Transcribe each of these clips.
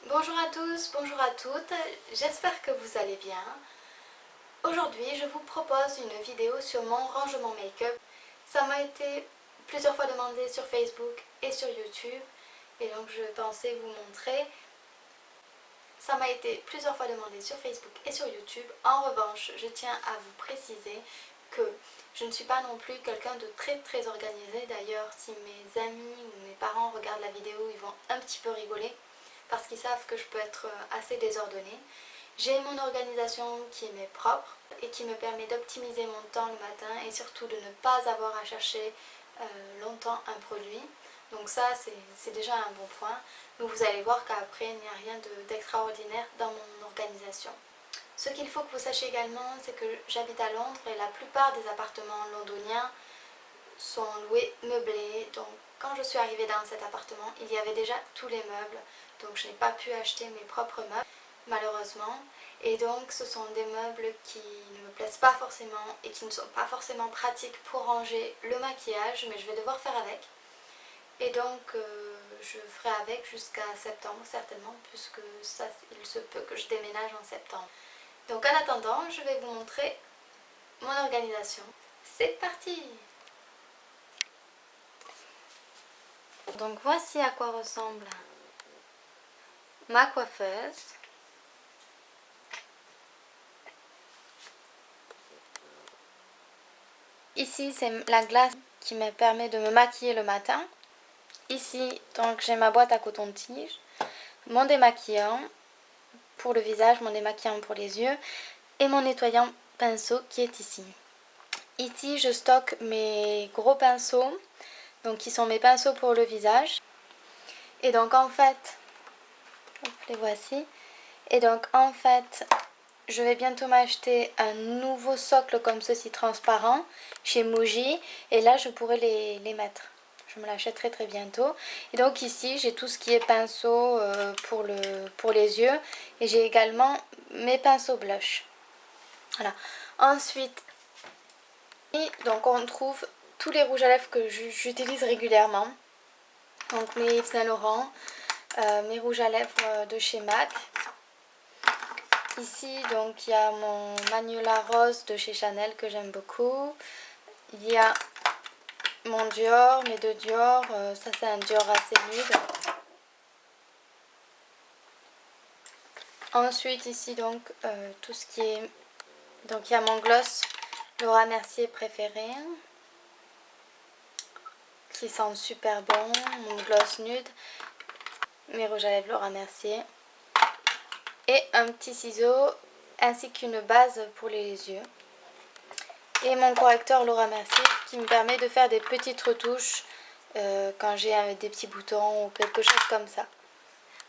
Bonjour à tous, bonjour à toutes, j'espère que vous allez bien. Aujourd'hui, je vous propose une vidéo sur mon rangement make-up. Ça m'a été plusieurs fois demandé sur Facebook et sur YouTube, et donc je pensais vous montrer. Ça m'a été plusieurs fois demandé sur Facebook et sur YouTube. En revanche, je tiens à vous préciser que je ne suis pas non plus quelqu'un de très organisé. D'ailleurs, si mes amis ou mes parents regardent la vidéo, ils vont un petit peu rigoler parce qu'ils savent que je peux être assez désordonnée. J'ai mon organisation qui m'est propre et qui me permet d'optimiser mon temps le matin et surtout de ne pas avoir à chercher longtemps un produit. Donc ça, c'est déjà un bon point. Donc vous allez voir qu'après, il n'y a rien d'extraordinaire dans mon organisation. Ce qu'il faut que vous sachiez également, c'est que j'habite à Londres et la plupart des appartements londoniens sont loués meublés. Donc quand je suis arrivée dans cet appartement, il y avait déjà tous les meubles. Donc je n'ai pas pu acheter mes propres meubles, malheureusement. Et donc ce sont des meubles qui ne me plaisent pas forcément et qui ne sont pas forcément pratiques pour ranger le maquillage, mais je vais devoir faire avec. Et donc je ferai avec jusqu'à septembre certainement, puisque ça, il se peut que je déménage en septembre. Donc en attendant, je vais vous montrer mon organisation. C'est parti! Donc voici à quoi ressemble ma coiffeuse. Ici c'est la glace qui me permet de me maquiller le matin. Ici donc j'ai ma boîte à coton-tige, mon démaquillant pour le visage, mon démaquillant pour les yeux et mon nettoyant pinceau qui est ici. Ici je stocke mes gros pinceaux, donc qui sont mes pinceaux pour le visage. Et donc en fait, les voici. Et donc en fait, je vais bientôt m'acheter un nouveau socle comme ceci transparent chez Muji. Et là je pourrai les mettre. Je me l'achèterai très bientôt. Et donc ici j'ai tout ce qui est pinceau pour les yeux. Et j'ai également mes pinceaux blush. Voilà. Ensuite, donc on trouve tous les rouges à lèvres que j'utilise régulièrement. Donc mes Yves Saint Laurent, mes rouges à lèvres de chez MAC. Ici donc il y a mon Magnolia Rose de chez Chanel que j'aime beaucoup. Il y a mon Dior, mes deux Dior, ça c'est un Dior assez nude. Ensuite ici donc tout ce qui est, donc il y a mon gloss Laura Mercier préféré, qui sent super bon, mon gloss nude, mes rouges à lèvres Laura Mercier, et un petit ciseau ainsi qu'une base pour les yeux. Et mon correcteur Laura Mercier qui me permet de faire des petites retouches quand j'ai des petits boutons ou quelque chose comme ça.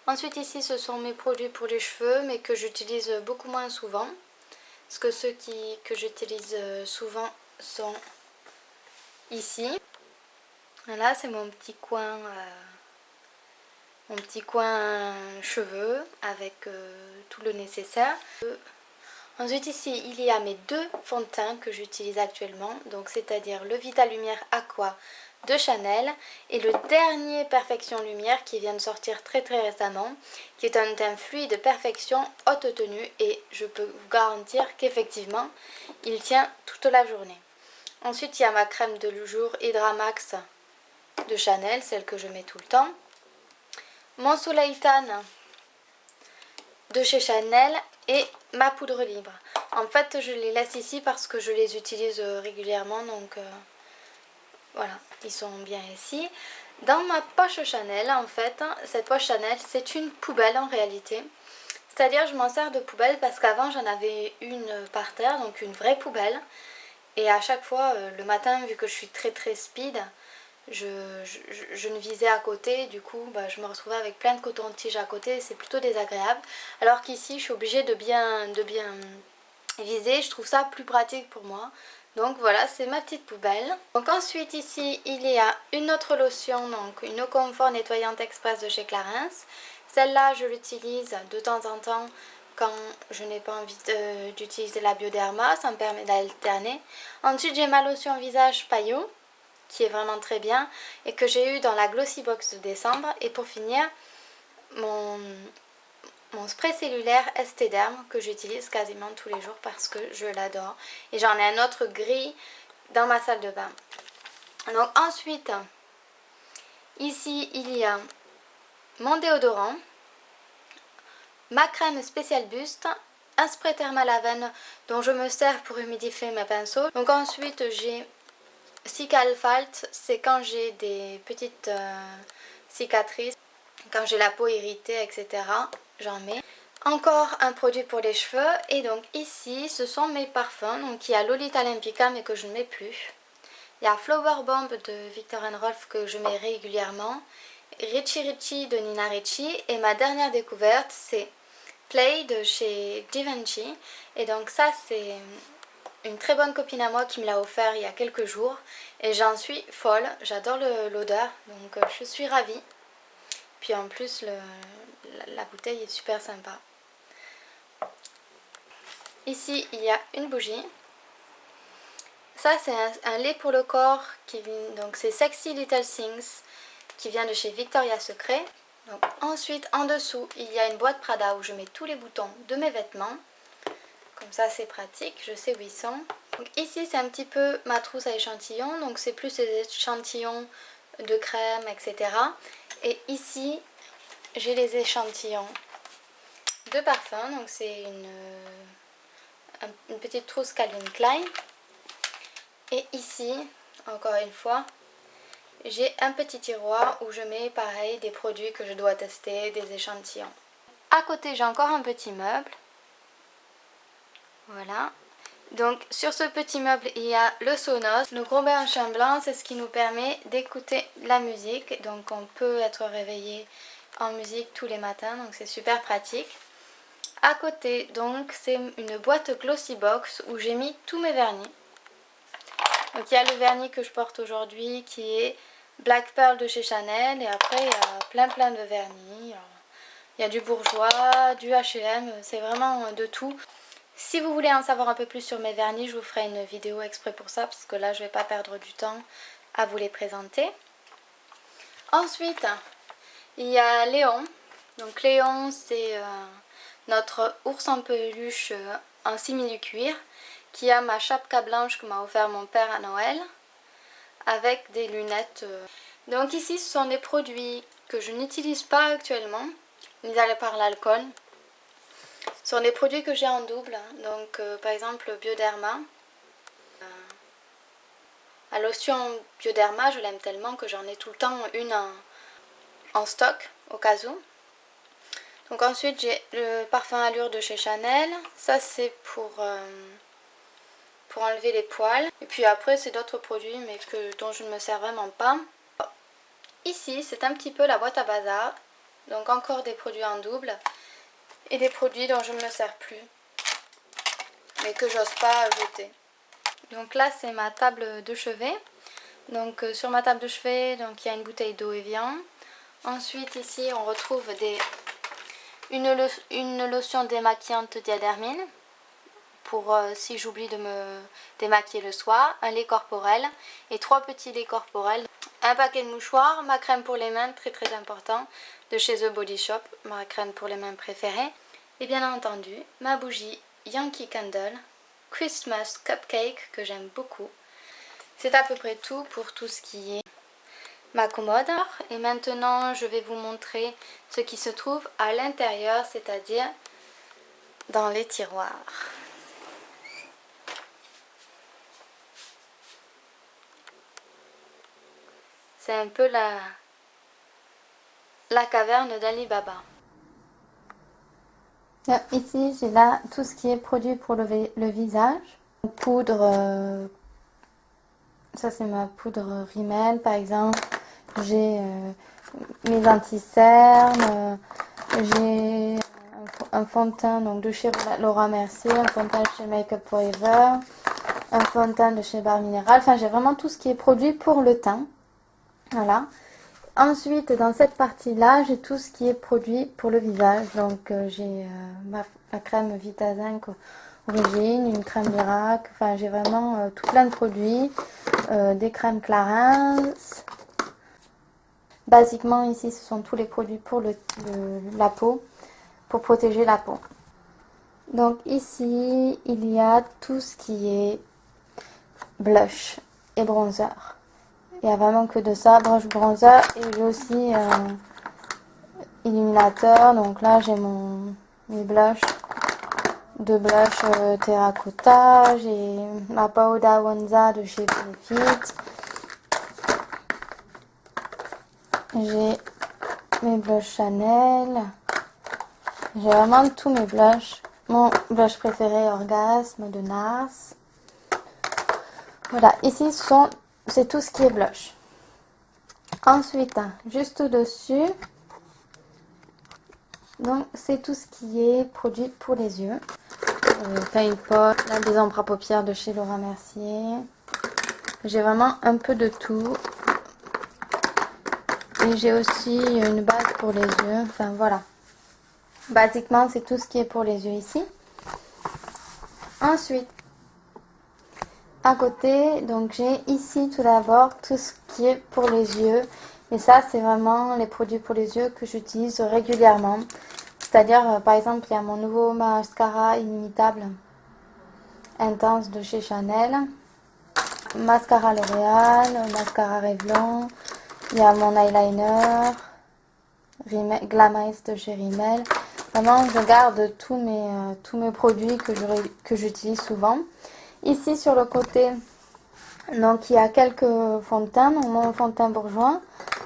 Ensuite ici ce sont mes produits pour les cheveux mais que j'utilise beaucoup moins souvent. Parce que ceux que j'utilise souvent sont ici. Voilà, c'est mon petit coin cheveux avec tout le nécessaire. Ensuite ici il y a mes deux fonds de teint que j'utilise actuellement, donc c'est-à-dire le Vita Lumière Aqua de Chanel et le dernier Perfection Lumière qui vient de sortir très récemment, qui est un teint fluide Perfection haute tenue, et je peux vous garantir qu'effectivement il tient toute la journée. Ensuite il y a ma crème de jour Hydra Max de Chanel, celle que je mets tout le temps. Mon Soleil Tan de chez Chanel et ma poudre libre. En fait je les laisse ici parce que je les utilise régulièrement, donc voilà, ils sont bien ici. Dans ma poche Chanel, en fait, cette poche Chanel c'est une poubelle en réalité. C'est-à-dire je m'en sers de poubelle parce qu'avant j'en avais une par terre, donc une vraie poubelle. Et à chaque fois le matin, vu que je suis très speed, je ne visais à côté, du coup je me retrouvais avec plein de coton-tige à côté, c'est plutôt désagréable. Alors qu'ici je suis obligée de bien viser, je trouve ça plus pratique pour moi. Donc voilà, c'est ma petite poubelle. Donc ensuite ici il y a une autre lotion, donc une eau confort nettoyante express de chez Clarins. Celle-là je l'utilise de temps en temps quand je n'ai pas envie d'utiliser la Bioderma, ça me permet d'alterner. Ensuite j'ai ma lotion visage Payot, qui est vraiment très bien et que j'ai eu dans la Glossy Box de décembre. Et pour finir, mon mon spray cellulaire Esthederm que j'utilise quasiment tous les jours parce que je l'adore. Et j'en ai un autre gris dans ma salle de bain. Donc ensuite, ici il y a mon déodorant, ma crème spéciale buste, un spray thermal à veine dont je me sers pour humidifier mes pinceaux. Donc ensuite j'ai Cicalfalt, c'est quand j'ai des petites cicatrices, quand j'ai la peau irritée, etc. J'en mets. Encore un produit pour les cheveux. Et donc ici ce sont mes parfums. Donc il y a Lolita Olympica mais que je ne mets plus. Il y a Flower Bomb de Viktor & Rolf que je mets régulièrement. Richie Richie de Nina Ricci. Et ma dernière découverte c'est Play de chez Givenchy. Et donc ça c'est une très bonne copine à moi qui me l'a offert il y a quelques jours. Et j'en suis folle. J'adore l'odeur. Donc je suis ravie. Puis en plus la bouteille est super sympa. Ici il y a une bougie. Ça c'est un lait pour le corps donc c'est Sexy Little Things qui vient de chez Victoria's Secret. Donc ensuite en dessous il y a une boîte Prada où je mets tous les boutons de mes vêtements. Comme ça c'est pratique, je sais où ils sont. Donc ici c'est un petit peu ma trousse à échantillons, donc c'est plus les échantillons de crème, etc. Et ici j'ai les échantillons de parfum, donc c'est une petite trousse Calvin Klein. Et ici, encore une fois, j'ai un petit tiroir où je mets pareil des produits que je dois tester, des échantillons. À côté j'ai encore un petit meuble. Voilà. Donc sur ce petit meuble il y a le Sonos. Le gros bain blanc, c'est ce qui nous permet d'écouter la musique. Donc on peut être réveillé en musique tous les matins, donc c'est super pratique. À côté donc c'est une boîte Glossy Box où j'ai mis tous mes vernis. Donc il y a le vernis que je porte aujourd'hui qui est Black Pearl de chez Chanel. Et après il y a plein de vernis. Il y a du Bourjois, du H&M, c'est vraiment de tout. Si vous voulez en savoir un peu plus sur mes vernis, je vous ferai une vidéo exprès pour ça, parce que là je ne vais pas perdre du temps à vous les présenter. Ensuite, il y a Léon. Donc Léon, c'est notre ours en peluche en simili-cuir, qui a ma chapka blanche que m'a offert mon père à Noël, avec des lunettes. Donc ici, ce sont des produits que je n'utilise pas actuellement, mis à part l'alcool. Ce sont des produits que j'ai en double, donc par exemple Bioderma. La lotion Bioderma, je l'aime tellement que j'en ai tout le temps une en stock au cas où. Donc ensuite j'ai le parfum Allure de chez Chanel, ça c'est pour enlever les poils. Et puis après c'est d'autres produits mais dont je ne me sers vraiment pas. Ici c'est un petit peu la boîte à bazar, donc encore des produits en double. Et des produits dont je ne me sers plus, mais que j'ose pas jeter. Donc là c'est ma table de chevet. Donc sur ma table de chevet, donc il y a une bouteille d'eau Evian. Ensuite ici on retrouve une lotion démaquillante Diadermine pour si j'oublie de me démaquiller le soir, un lait corporel et 3 petits laits corporels, un paquet de mouchoirs, ma crème pour les mains, très important, de chez The Body Shop, ma crème pour les mains préférée, et bien entendu ma bougie Yankee Candle Christmas Cupcake que j'aime beaucoup. C'est à peu près tout pour tout ce qui est ma commode. Et maintenant je vais vous montrer ce qui se trouve à l'intérieur, c'est-à-dire dans les tiroirs. C'est un peu la caverne d'Ali Baba. Ici j'ai là tout ce qui est produit pour le visage. Poudre, ça c'est ma poudre Rimmel par exemple. J'ai mes anti-cernes, j'ai un fond de teint donc, de chez Laura Mercier, un fond de teint de chez Make Up Forever, un fond de teint de chez Bar Minéral. Enfin j'ai vraiment tout ce qui est produit pour le teint. Voilà. Ensuite, dans cette partie-là, j'ai tout ce qui est produit pour le visage. Donc, j'ai ma crème Vita Zinc Origine, une crème Miracle. Enfin, j'ai vraiment tout plein de produits. Des crèmes Clarins. Basiquement, ici, ce sont tous les produits pour la peau. pour protéger la peau. Donc ici, il y a tout ce qui est blush et bronzer. Il n'y a vraiment que de ça, brush bronzer, et j'ai aussi illuminateur. Donc là j'ai mes blushs, deux blushs terracotta, j'ai ma Powder Wanza de chez Benefit, j'ai mes blushs Chanel, j'ai vraiment tous mes blushs. Mon blush préféré Orgasme de NARS. Voilà, ici c'est tout ce qui est blush. Ensuite, juste au-dessus, donc c'est tout ce qui est produit pour les yeux. Paint Pot, là, des ombres à paupières de chez Laura Mercier. J'ai vraiment un peu de tout. Et j'ai aussi une base pour les yeux. Enfin voilà. Basiquement, c'est tout ce qui est pour les yeux ici. Ensuite, à côté, donc j'ai ici tout d'abord tout ce qui est pour les yeux. Et ça, c'est vraiment les produits pour les yeux que j'utilise régulièrement. C'est-à-dire, par exemple, il y a mon nouveau mascara inimitable intense de chez Chanel. Mascara L'Oréal, mascara Revlon. Il y a mon eyeliner. Glam Eyes de chez Rimmel. Vraiment, je garde tous mes produits que j'utilise souvent. Ici, sur le côté, donc il y a quelques fonds de teint. Donc, mon fond de teint Bourjois,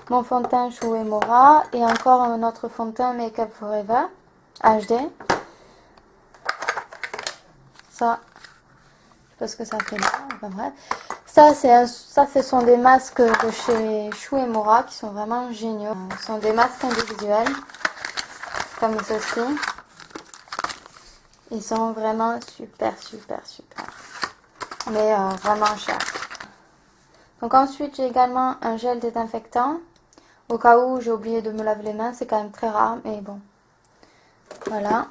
mon fond de teint Chou et Mora et encore un autre fond de teint Make Up Forever HD. Ça, je sais pas ce que ça fait là, enfin bref. Ça, ce sont des masques de chez Chou et Mora qui sont vraiment géniaux. Ce sont des masques individuels, comme ceci. Ils sont vraiment super, super, super. Mais vraiment chers. Donc ensuite, j'ai également un gel désinfectant. Au cas où j'ai oublié de me laver les mains, c'est quand même très rare, mais bon. Voilà.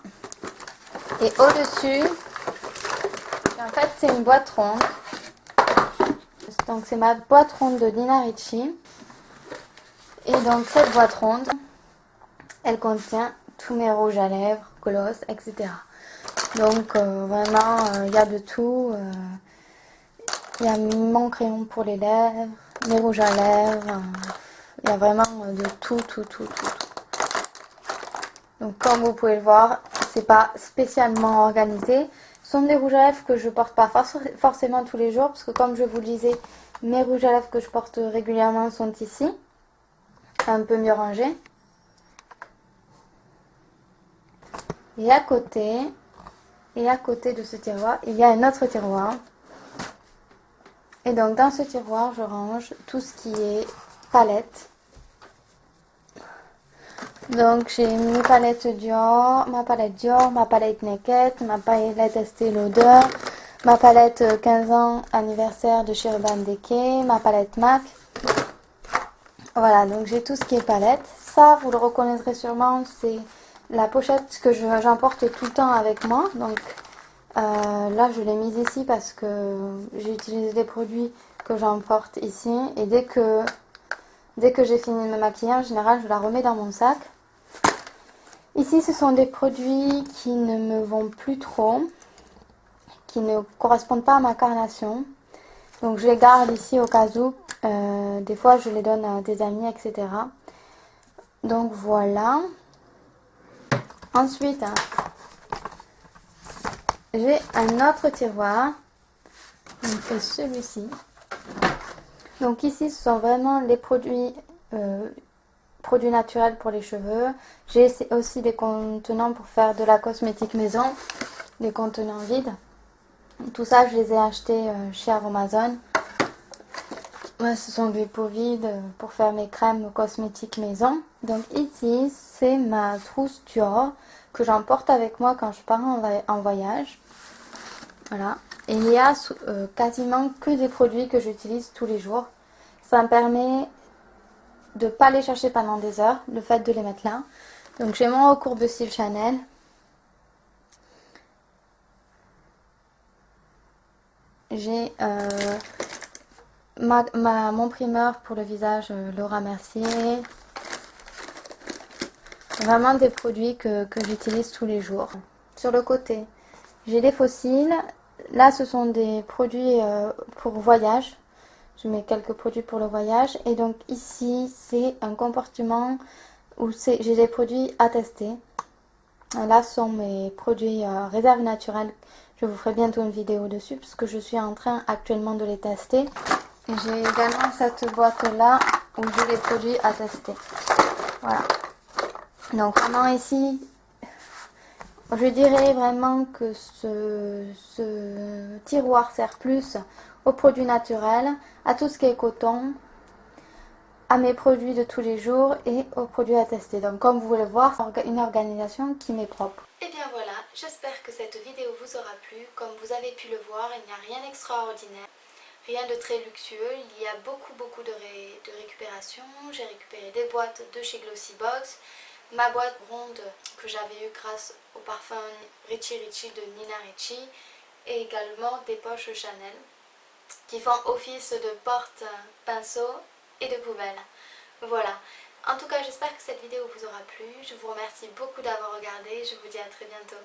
Et au-dessus, en fait, c'est une boîte ronde. Donc c'est ma boîte ronde de Nina Ricci. Et donc cette boîte ronde, elle contient tous mes rouges à lèvres, gloss, etc. Donc vraiment, il y a de tout. Il y a mon crayon pour les lèvres, mes rouges à lèvres. Il y a vraiment de tout, tout, tout, tout, tout. Donc comme vous pouvez le voir, c'est pas spécialement organisé. Ce sont des rouges à lèvres que je porte pas forcément tous les jours, parce que comme je vous le disais, mes rouges à lèvres que je porte régulièrement sont ici, un peu mieux rangés. Et à côté de ce tiroir, il y a un autre tiroir. Et donc dans ce tiroir, je range tout ce qui est palette. Donc j'ai mes palettes Dior, ma palette Naked, ma palette Estée Lauder, ma palette 15 ans anniversaire de chez Urban Decay, ma palette MAC. Voilà, donc j'ai tout ce qui est palette. Ça, vous le reconnaîtrez sûrement, c'est la pochette que j'emporte tout le temps avec moi. Donc là, je l'ai mise ici parce que j'utilise les produits que j'emporte ici. Et dès que j'ai fini de me maquiller, en général, je la remets dans mon sac. Ici, ce sont des produits qui ne me vont plus trop, qui ne correspondent pas à ma carnation. Donc, je les garde ici au cas où. Des fois, je les donne à des amis, etc. Donc, voilà. Ensuite, j'ai un autre tiroir. Donc, c'est celui-ci. Donc, ici, ce sont vraiment les produits naturels pour les cheveux. J'ai aussi des contenants pour faire de la cosmétique maison, des contenants vides. Tout ça, je les ai achetés chez Aromazone. Ouais, ce sont des pots vides pour faire mes crèmes cosmétiques maison. Donc ici, c'est ma trousse Dior que j'emporte avec moi quand je pars en voyage. Voilà. Et il y a quasiment que des produits que j'utilise tous les jours. Ça me permet de ne pas les chercher pendant des heures, le fait de les mettre là. Donc j'ai mon recourbe-cils Chanel. J'ai mon primeur pour le visage Laura Mercier. Vraiment des produits que j'utilise tous les jours. Sur le côté, j'ai les fossiles. Là, ce sont des produits pour voyage. Je mets quelques produits pour le voyage. Et donc ici, c'est un compartiment où j'ai des produits à tester. Là, ce sont mes produits réserve naturelle. Je vous ferai bientôt une vidéo dessus parce que je suis en train actuellement de les tester. Et j'ai également cette boîte-là où j'ai les produits à tester. Voilà. Donc vraiment ici, je dirais vraiment que ce tiroir sert plus aux produits naturels, à tout ce qui est coton, à mes produits de tous les jours et aux produits à tester. Donc comme vous pouvez le voir, c'est une organisation qui m'est propre. Et bien voilà, j'espère que cette vidéo vous aura plu. Comme vous avez pu le voir, il n'y a rien d'extraordinaire, rien de très luxueux. Il y a beaucoup de récupération. J'ai récupéré des boîtes de chez Glossybox, ma boîte ronde que j'avais eue grâce au parfum Richie Ricci de Nina Ricci et également des poches Chanel qui font office de porte-pinceau et de poubelle. Voilà. En tout cas, j'espère que cette vidéo vous aura plu. Je vous remercie beaucoup d'avoir regardé. Je vous dis à très bientôt.